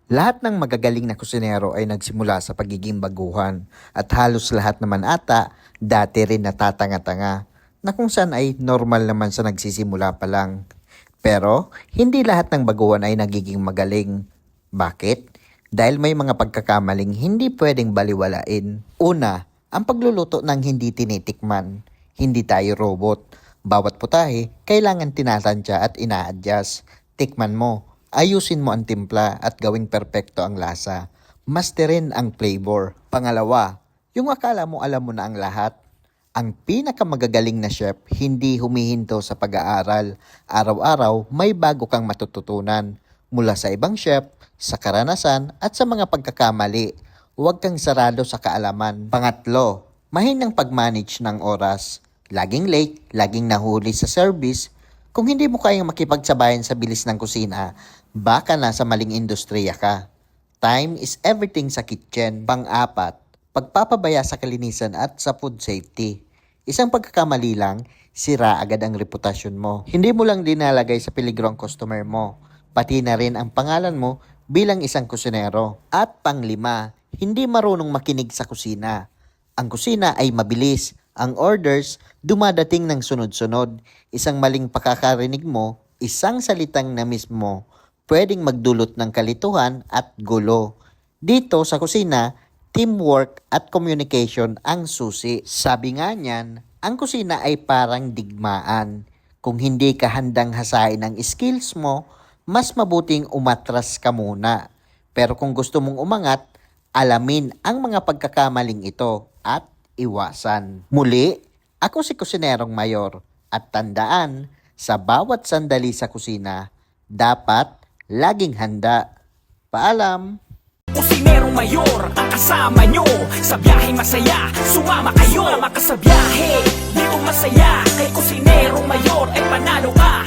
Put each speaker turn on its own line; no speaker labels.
Lahat ng magagaling na kusinero ay nagsimula sa pagiging baguhan at halos lahat naman ata dati rin natatanga-tanga na kung saan ay normal naman sa nagsisimula pa lang. Pero hindi lahat ng baguhan ay nagiging magaling. Bakit? Dahil may mga pagkakamaling hindi pwedeng baliwalain. Una, ang pagluluto ng hindi tinitikman. Hindi tayo robot. Bawat putahe, kailangan tinatansya at ina-adjust. Tikman mo. Ayusin mo ang timpla at gawing perpekto ang lasa. Masterin ang flavor. Pangalawa, yung akala mo alam mo na ang lahat. Ang pinakamagagaling na chef hindi humihinto sa pag-aaral. Araw-araw may bago kang matututunan. Mula sa ibang chef, sa karanasan at sa mga pagkakamali. Huwag kang sarado sa kaalaman. Pangatlo, mahinang pag-manage ng oras. Laging late, laging nahuli sa service. Kung hindi mo kayang makipagsabayan sa bilis ng kusina, baka nasa maling industriya ka. Time is everything sa kitchen. Pang-apat, pagpapabaya sa kalinisan at sa food safety. Isang pagkakamali lang, sira agad ang reputasyon mo. Hindi mo lang dinalagay sa peligro ang customer mo, pati na rin ang pangalan mo bilang isang kusinero. At panglima, hindi marunong makinig sa kusina. Ang kusina ay mabilis. Ang orders, dumadating ng sunod-sunod. Isang maling pakakarinig mo, isang salitang na mismo, pwedeng magdulot ng kalituhan at gulo. Dito sa kusina, teamwork at communication ang susi. Sabi nga niyan, ang kusina ay parang digmaan. Kung hindi ka handang hasain ang skills mo, mas mabuting umatras ka muna. Pero kung gusto mong umangat, alamin ang mga pagkakamaling ito at iwasan. Muli, ako si Kusinerong Mayor at tandaan, sa bawat sandali sa kusina, dapat laging handa. Paalam!
Kusinerong Mayor, ang kasama nyo sa biyaheng masaya. Sumama kayo, sumama ka sa biyahe. Di ko masaya, kay Kusinerong Mayor ay panalo ka.